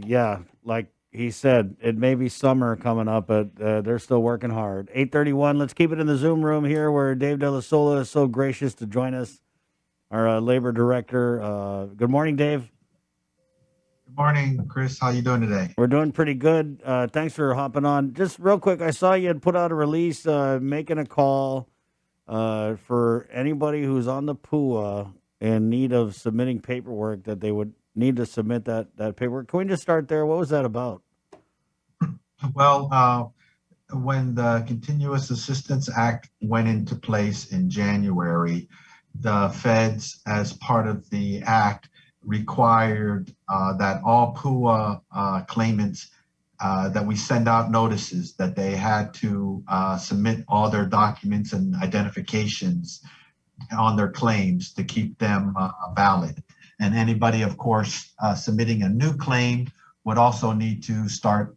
Yeah, like he said, it may be summer coming up, but they're still working hard. 8:31. Let's keep it in the Zoom room here, where Dave Dell'Isola is so gracious to join us, our labor director. Good morning, Dave. Good morning, Chris. How you doing today? We're doing pretty good. Thanks for hopping on. Just real quick, I saw you had put out a release making a call for anybody who's on the PUA in need of submitting paperwork that they would need to submit that paperwork. Can we just start there? What was that about? Well, when the Continuous Assistance Act went into place in January, the feds, as part of the act, required that all PUA claimants that we send out notices that they had to submit all their documents and identifications on their claims to keep them valid. And anybody, of course, submitting a new claim would also need to start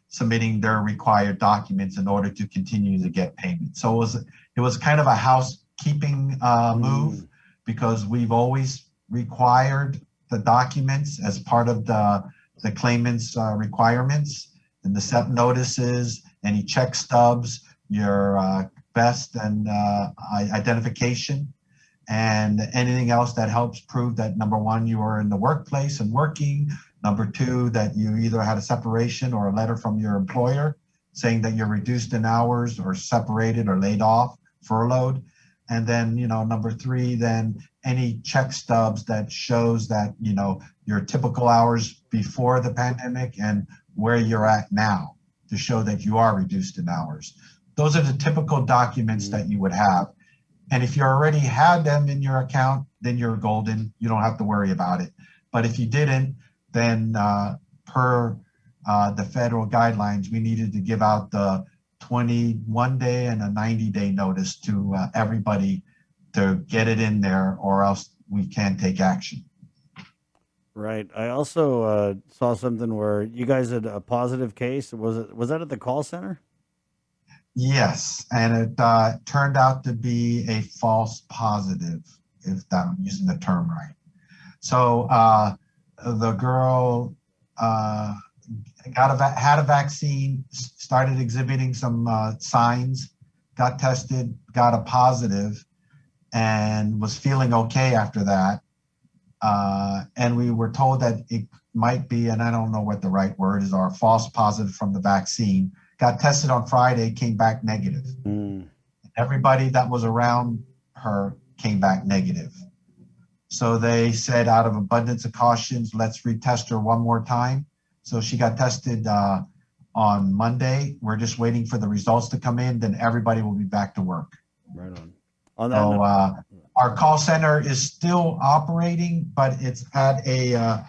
submitting their required documents in order to continue to get payment. So it was kind of a housekeeping move, because we've always required the documents as part of the claimant's requirements, and the SEP notices, any check stubs, your vest and identification, and anything else that helps prove that, number one, you are in the workplace and working. Number two, that you either had a separation or a letter from your employer saying that you're reduced in hours or separated or laid off, furloughed. And then, number three, then any check stubs that shows that, your typical hours before the pandemic and where you're at now, to show that you are reduced in hours. Those are the typical documents that you would have. And if you already had them in your account, then you're golden. You don't have to worry about it. But if you didn't, then per the federal guidelines, we needed to give out the 21-day and a 90-day notice to everybody to get it in there, or else we can't take action. Right. I also saw something where you guys had a positive case. Was that at the call center? Yes, and it turned out to be a false positive, if I'm using the term right. So the girl had a vaccine, started exhibiting some signs, got tested, got a positive, and was feeling okay after that. And we were told that it might be, and I don't know what the right word is, or a false positive from the vaccine. Got tested on Friday, came back negative. Everybody that was around her came back negative. So they said, out of abundance of cautions, let's retest her one more time. So she got tested on Monday. We're just waiting for the results to come in. Then everybody will be back to work. Right on. On that So note, our call center is still operating, but it's at a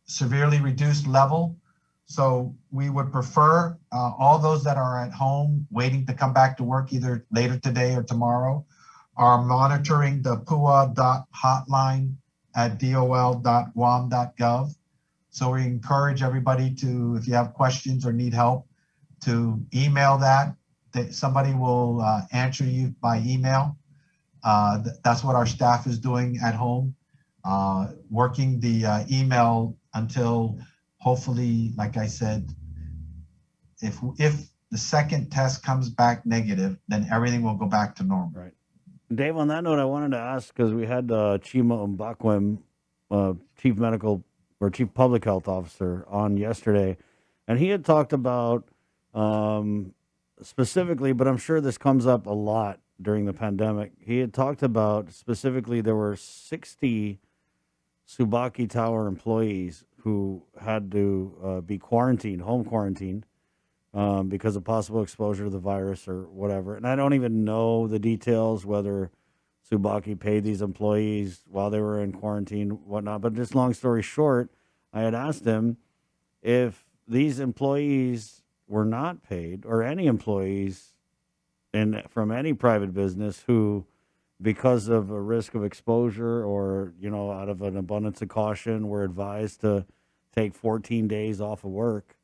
severely reduced level. So we would prefer all those that are at home waiting to come back to work either later today or tomorrow are monitoring the PUA.hotline at dol.guam.gov. So we encourage everybody to, if you have questions or need help, to email that. Somebody will answer you by email. That's what our staff is doing at home, working the email until, hopefully, like I said, if the second test comes back negative, then everything will go back to normal. right. Dave, on that note, I wanted to ask, because we had Chima Mbakwem, chief medical or chief public health officer, on yesterday, and he had talked about specifically, but I'm sure this comes up a lot during the pandemic. He had talked about specifically there were 60 Subaki Tower employees who had to be quarantined, home quarantined, because of possible exposure to the virus or whatever. And I don't even know the details whether Subaki paid these employees while they were in quarantine, whatnot. But just long story short, I had asked him if these employees were not paid, or any employees from any private business who, because of a risk of exposure or, out of an abundance of caution, were advised to take 14 days off of work,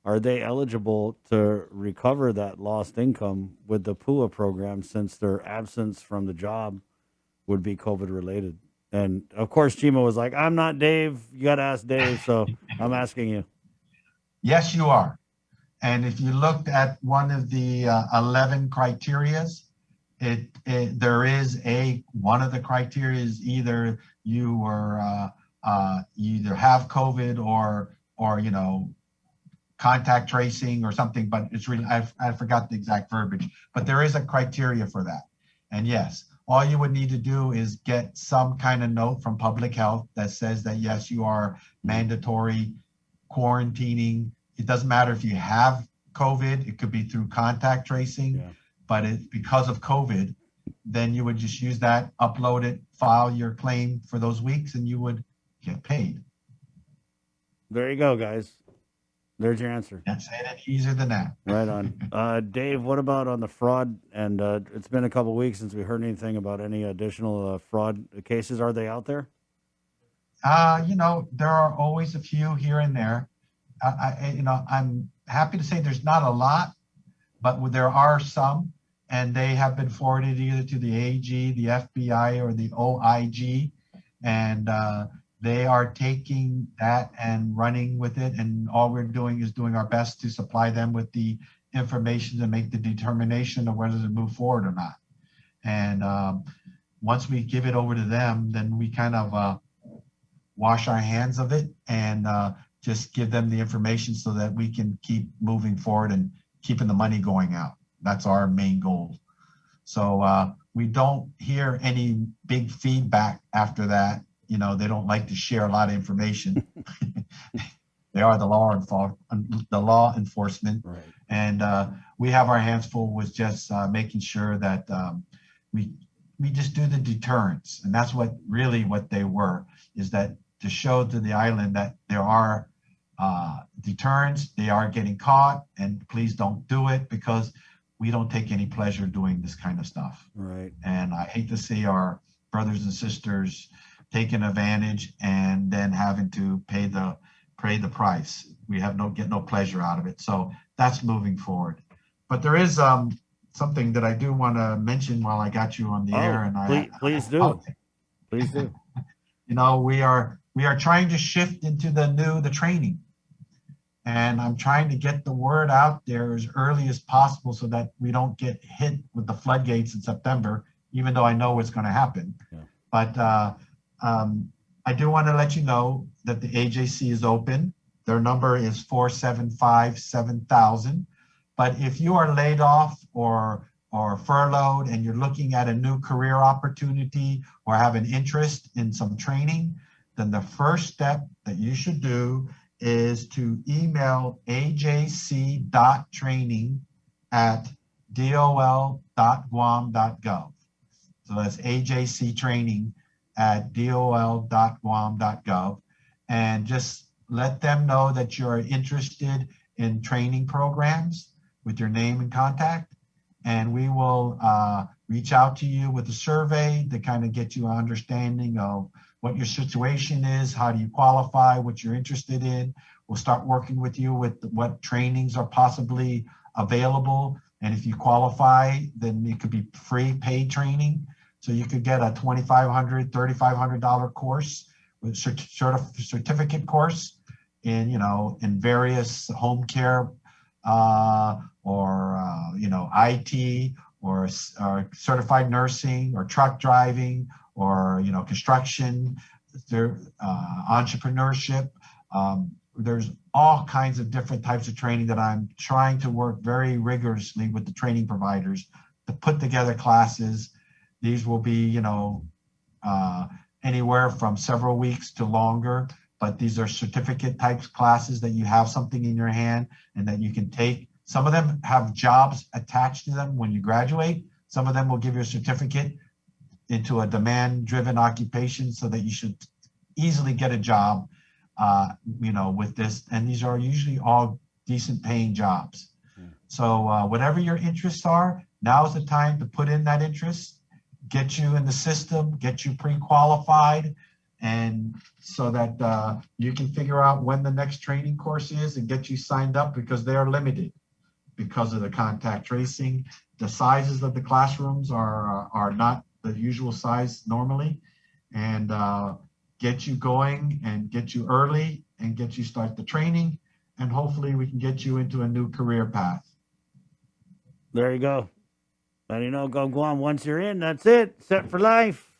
are they eligible to recover that lost income with the PUA program, since their absence from the job would be COVID related? And of course, Chima was like, I'm not Dave. You got to ask Dave. So I'm asking you. Yes, you are. And if you looked at one of the 11 criterias, there is one of the criteria is either you either have COVID or contact tracing or something, but it's really, I forgot the exact verbiage, but there is a criteria for that. And yes, all you would need to do is get some kind of note from public health that says that, yes, you are mandatory quarantining. It doesn't matter if you have COVID, it could be through contact tracing, Yeah. but because of COVID, then you would just use that, upload it, file your claim for those weeks, and you would get paid. There you go, guys. There's your answer. That's it, easier than that. Right on. Dave, what about on the fraud? And it's been a couple weeks since we heard anything about any additional fraud cases. Are they out there? There are always a few here and there. I'm happy to say there's not a lot, but there are some, and they have been forwarded either to the AG, the FBI, or the OIG, and they are taking that and running with it. And all we're doing is doing our best to supply them with the information to make the determination of whether to move forward or not. And once we give it over to them, then we kind of wash our hands of it and just give them the information so that we can keep moving forward and keeping the money going out. That's our main goal. So we don't hear any big feedback after that. They don't like to share a lot of information. They are the law enforcement. Right. And we have our hands full with just making sure that we just do the deterrence. And that's what they were, is that to show to the island that there are deterrents, they are getting caught, and please don't do it, because we don't take any pleasure doing this kind of stuff. Right. And I hate to see our brothers and sisters taking advantage and then having to pay the price. We get no pleasure out of it. So that's moving forward. But there is something that I do want to mention while I got you on the air. And please do. Please do. We are trying to shift into the training. And I'm trying to get the word out there as early as possible so that we don't get hit with the floodgates in September, even though I know what's going to happen. Yeah. But I do want to let you know that the AJC is open. Their number is 475-7000. But if you are laid off or furloughed and you're looking at a new career opportunity or have an interest in some training, then the first step that you should do is to email ajc.training@dol.guam.gov. So that's ajctraining@dol.guam.gov, and just let them know that you're interested in training programs with your name and contact, and we will reach out to you with a survey to kind of get you an understanding of what your situation is, how do you qualify, what you're interested in. We'll start working with you with what trainings are possibly available. And if you qualify, then it could be free paid training. So you could get a $2,500, $3,500 course with certificate course in various home care or IT or certified nursing or truck driving or construction, entrepreneurship. There's all kinds of different types of training that I'm trying to work very rigorously with the training providers to put together classes. These will be, anywhere from several weeks to longer, but these are certificate types classes that you have something in your hand and that you can take. Some of them have jobs attached to them when you graduate. Some of them will give you a certificate into a demand-driven occupation so that you should easily get a job, with this. And these are usually all decent paying jobs. So whatever your interests are, now is the time to put in that interest, get you in the system, get you pre-qualified, and so that you can figure out when the next training course is and get you signed up, because they are limited because of the contact tracing. The sizes of the classrooms are not the usual size normally. and get you going and get you early and get you start the training. And hopefully we can get you into a new career path. There you go. And go on. Once you're in, that's it. Set for life.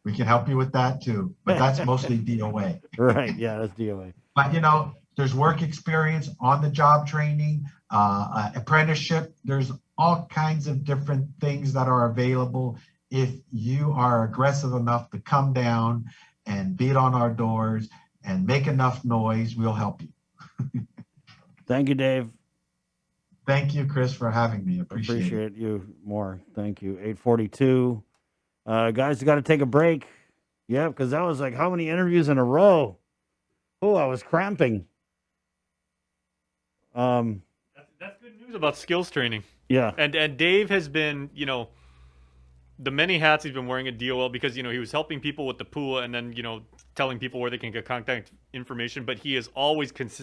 We can help you with that too, but that's mostly DOA. Right. Yeah, that's DOA. But there's work experience, on the job training, apprenticeship. There's all kinds of different things that are available. If you are aggressive enough to come down and beat on our doors and make enough noise, we'll help you. Thank you, Dave. Thank you, Chris, for having me. Appreciate it. Appreciate you more. Thank you. 8:42. Guys, got to take a break. Yeah, because that was like how many interviews in a row? Oh, I was cramping. That's good news about skills training. Yeah. And Dave has been, the many hats he's been wearing at DOL because, he was helping people with the pool and then, telling people where they can get contact information, but he is always consistent